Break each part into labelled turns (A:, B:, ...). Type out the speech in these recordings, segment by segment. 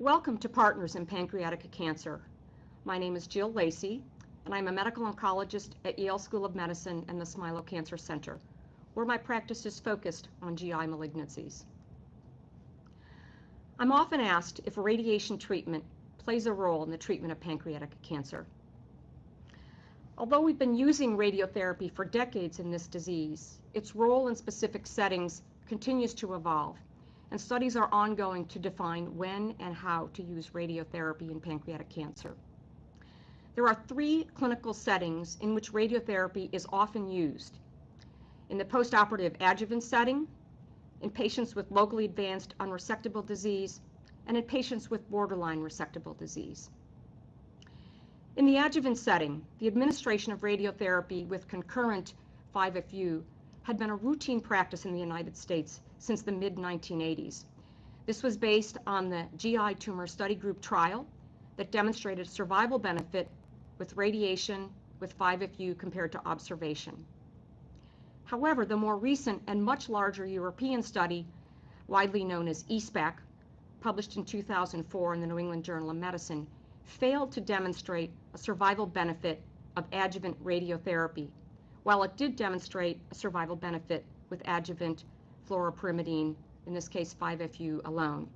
A: Welcome to Partners in Pancreatic Cancer. My name is Jill Lacy, and I'm a medical oncologist at Yale School of Medicine and the Smilow Cancer Center, where my practice is focused on GI malignancies. I'm often asked if radiation treatment plays a role in the treatment of pancreatic cancer. Although we've been using radiotherapy for decades in this disease, its role in specific settings continues to evolve, and studies are ongoing to define when and how to use radiotherapy in pancreatic cancer. There are three clinical settings in which radiotherapy is often used: in the postoperative adjuvant setting, in patients with locally advanced unresectable disease, and in patients with borderline resectable disease. In the adjuvant setting, the administration of radiotherapy with concurrent 5-FU had been a routine practice in the United States since the mid-1980s. This was based on the GI tumor study group trial that demonstrated survival benefit with radiation with 5-FU compared to observation. However, the more recent and much larger European study, widely known as ESPAC, published in 2004 in the New England Journal of Medicine, failed to demonstrate a survival benefit of adjuvant radiotherapy, while it did demonstrate a survival benefit with adjuvant fluoropyrimidine, in this case 5-FU alone.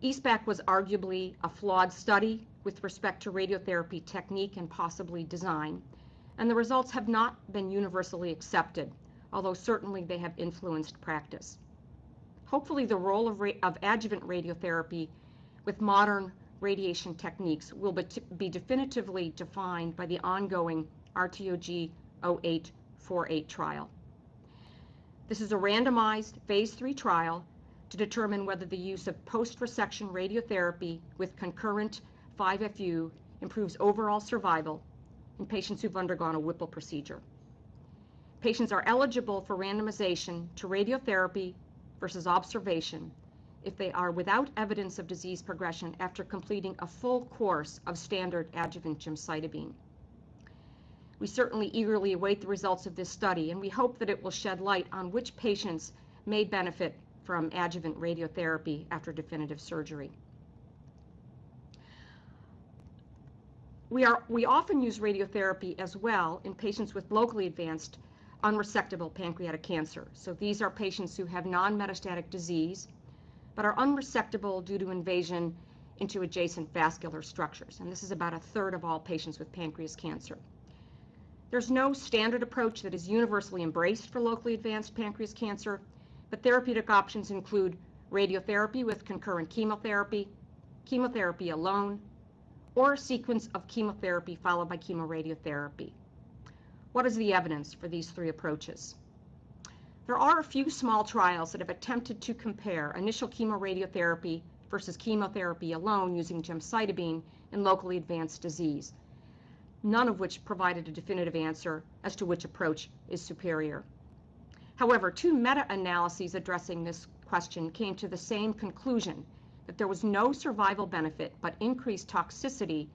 A: ESPAC was arguably a flawed study with respect to radiotherapy technique and possibly design, and the results have not been universally accepted, although certainly they have influenced practice. Hopefully the role of adjuvant radiotherapy with modern radiation techniques will be definitively defined by the ongoing RTOG 0848 trial. This is a randomized phase 3 trial to determine whether the use of post-resection radiotherapy with concurrent 5-FU improves overall survival in patients who've undergone a Whipple procedure. Patients are eligible for randomization to radiotherapy versus observation if they are without evidence of disease progression after completing a full course of standard adjuvant gemcitabine. We certainly eagerly await the results of this study, and we hope that it will shed light on which patients may benefit from adjuvant radiotherapy after definitive surgery. We often use radiotherapy as well in patients with locally advanced unresectable pancreatic cancer. So these are patients who have non-metastatic disease but are unresectable due to invasion into adjacent vascular structures, and this is about a third of all patients with pancreas cancer. There's no standard approach that is universally embraced for locally advanced pancreas cancer, but therapeutic options include radiotherapy with concurrent chemotherapy, chemotherapy alone, or a sequence of chemotherapy followed by chemoradiotherapy. What is the evidence for these three approaches? There are a few small trials that have attempted to compare initial chemoradiotherapy versus chemotherapy alone using gemcitabine in locally advanced disease, none of which provided a definitive answer as to which approach is superior. However, two meta-analyses addressing this question came to the same conclusion, that there was no survival benefit but increased toxicity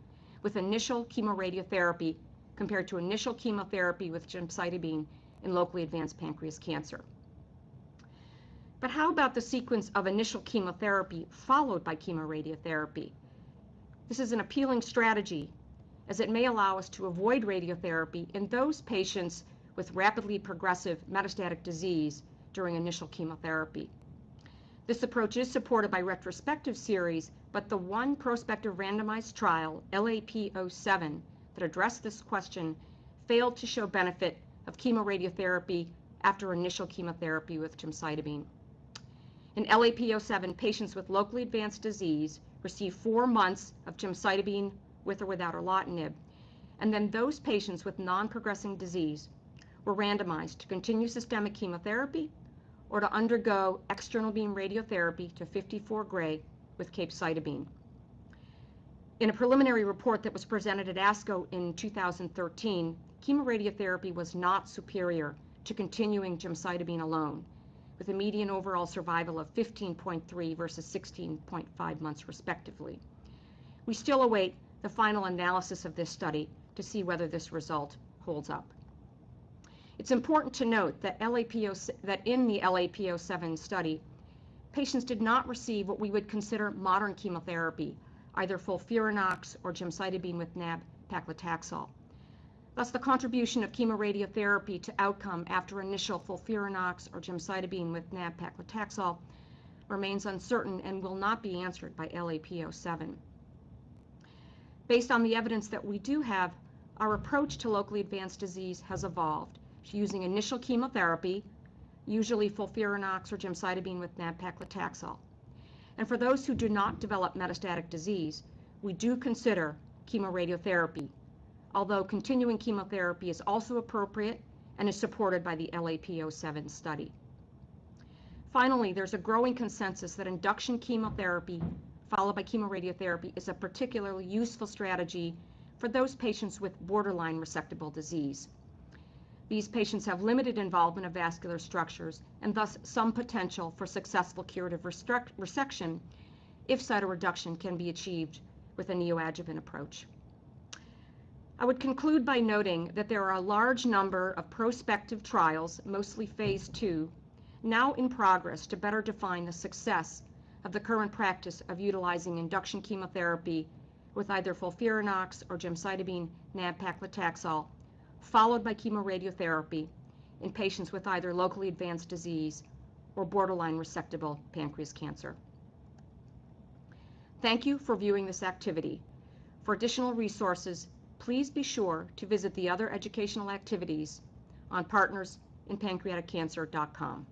A: with initial chemoradiotherapy compared to initial chemotherapy with gemcitabine in locally advanced pancreas cancer. But how about the sequence of initial chemotherapy followed by chemoradiotherapy? This is an appealing strategy, as it may allow us to avoid radiotherapy in those patients with rapidly progressive metastatic disease during initial chemotherapy. This approach is supported by retrospective series, but the one prospective randomized trial, LAP07, that addressed this question failed to show benefit of chemoradiotherapy after initial chemotherapy with gemcitabine. In LAP07, patients with locally advanced disease received 4 months of gemcitabine with or without erlotinib, and then those patients with non-progressing disease were randomized to continue systemic chemotherapy or to undergo external beam radiotherapy to 54 gray with capecitabine. In a preliminary report that was presented at ASCO in 2013, chemoradiotherapy was not superior to continuing gemcitabine alone, with a median overall survival of 15.3 versus 16.5 months respectively. We still await the final analysis of this study to see whether this result holds up. It's important to note that in the LAP07 study, patients did not receive what we would consider modern chemotherapy, either FOLFIRINOX or gemcitabine with nab-paclitaxel. Thus, the contribution of chemoradiotherapy to outcome after initial FOLFIRINOX or gemcitabine with nab-paclitaxel remains uncertain and will not be answered by LAP07. Based on the evidence that we do have, our approach to locally advanced disease has evolved to using initial chemotherapy, usually FOLFIRINOX or gemcitabine with nab-paclitaxel. And for those who do not develop metastatic disease, we do consider chemoradiotherapy, although continuing chemotherapy is also appropriate and is supported by the LAP07 study. Finally, there's a growing consensus that induction chemotherapy followed by chemoradiotherapy is a particularly useful strategy for those patients with borderline resectable disease. These patients have limited involvement of vascular structures and thus some potential for successful curative resection if cytoreduction can be achieved with a neoadjuvant approach. I would conclude by noting that there are a large number of prospective trials, mostly phase 2, now in progress to better define the success of the current practice of utilizing induction chemotherapy with either FOLFIRINOX or gemcitabine nab-paclitaxel, followed by chemoradiotherapy in patients with either locally advanced disease or borderline resectable pancreas cancer. Thank you for viewing this activity. For additional resources, please be sure to visit the other educational activities on partnersinpancreaticcancer.com.